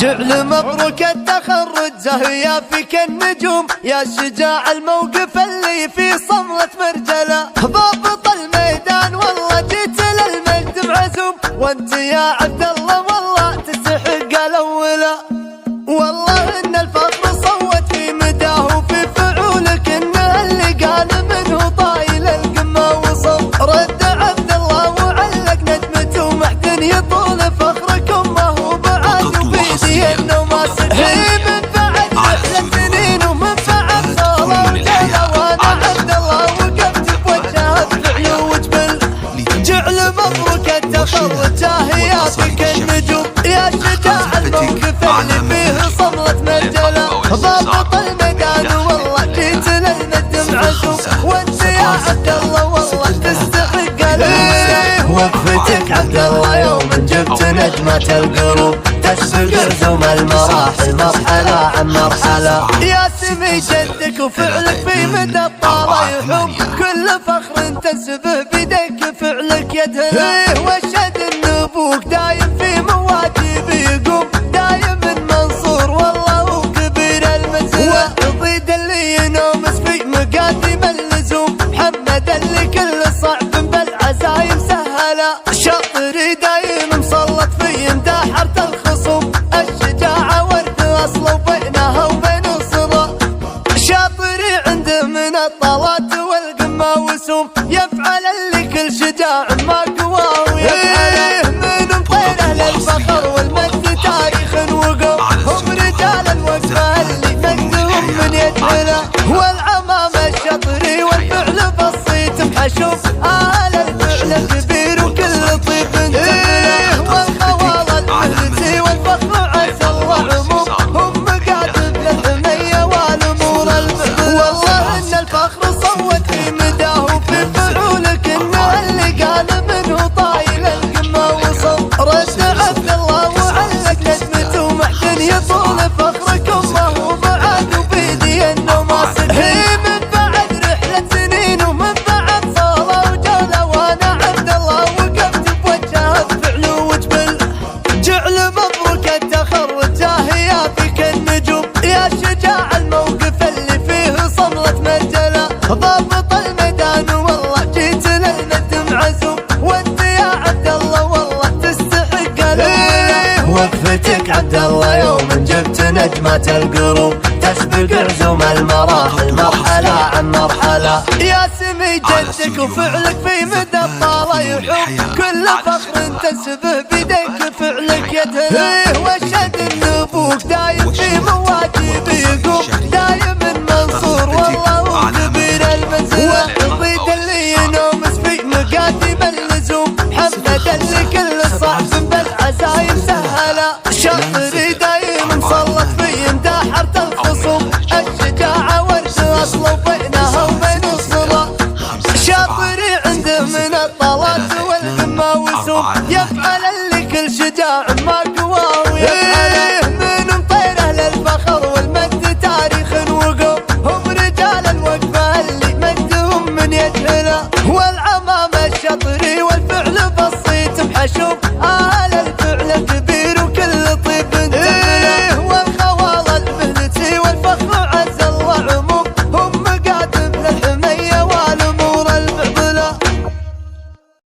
جعل مبروك التخرج زاهية فيك النجوم، يا شجاع الموقف اللي في صملة مرجلة. ضابط الميدان والله جيت للمجد معزوم، وانت يا عبد الله والله تستحق الاولى. والله ان الفخر صوت في مداه وفي فعولك، انه اللي قال منه طايل القمه وصل. رد عبد الله وعلق ندمته ومحتن يطول فخركم، ما هو بعد وبيدي انه ما سحي من بعد رحله سنين ومن بعد صوله وجاله. وانا عبد الله وقفت بوجهه بفعل وجبل. جعل مبروك التخرج زاهية فيك النجوم، يا شجاع الموقف اللي فيه صملة مرجلة. ضابط الميدان والله جيت للمجد معزوم، وانت يا عبد الله والله تستحق الاولى. وقفتك عبد الله يوم جبت نجمة القلوب، تسبق رزوم المراحل مرحلة عن مرحلة. يا سمي جدك وفعلك في مدى الطالة يحوم، كل فخر تنسبه بيدك فعلك يدهن. واشهد ان ابوك دايم في مواجب يقوم، دايم منصور والله وكبير المنزلة. ضيد اللي ينومس في مقادم اللزوم، محمد اللي كل صعب بالعزايم سهله. شاطري دايم مسلط في مداحرة الخصوم، الشجاعة ورد اصله بينها وبين الصدى. شاطري عنده من الطلات والقمة وسوم، يفعل اللي كل شجاع ما قواه ويفعله. من مطيره للفخر والمجد تاريخ وقوم، هم رجال الوقفة اللي مجدهم من يجهله. والعمامة الشطري والفعل بسيط محشوم، الفعل كبير وكل طيب تقبله. والخوال المهلتي والفخر عز الله عموم، هم قادم للحمية والامور المعدلة. والله ان الفخر صوت في مداه وفي فعولك، انه اللي قال منه طايل القمة وصل. رد عبد الله وعلق ندمته ومحتن يطول فخركم، ما هو بعد وبيدي انه ما سحي من بعد رحلة سنين ومن بعد صولة وجولة. وانا عبد الله وقفت بوجهه بفعل وجبل. جعل مبروك التخرج زاهية فيك النجوم، يا شجاع الموقف اللي فيه صملة مرجلة. ضابط الميدان والله جيت للمجد معزوم، وانت يا عبد الله والله تستحق الاولى. وقفتك عبد الله يوم جبت نجمة القلوب، تسبق رزوم المراحل مرحلة عن مرحلة. يا سمي جدك وفعلك في مدى الطالة يحوم، كل فخر تنسبه بيدك فعلك يدهن. واشهد ان ابوك دايم في مواجب يقوم، دايم منصور والله وكبير المنزلة. ضيد اللي ينومس في مقادم اللزوم، محمد اللي كل صعب بالعزايم سهله. شاطري دايم مسلط في مداحرة الخصوم، الشجاعة ورد اصله بينها وبين الصدى. شاطري عنده من الطلات والقمة وسوم، يفعل اللي كل شجاع ما قواه ويفعله. من مطيره للفخر والمجد تاريخ وقوم، هم رجال الوقفة اللي مجدهم من يجهله. والعمامة الشطري والفعل بسيط محشوم،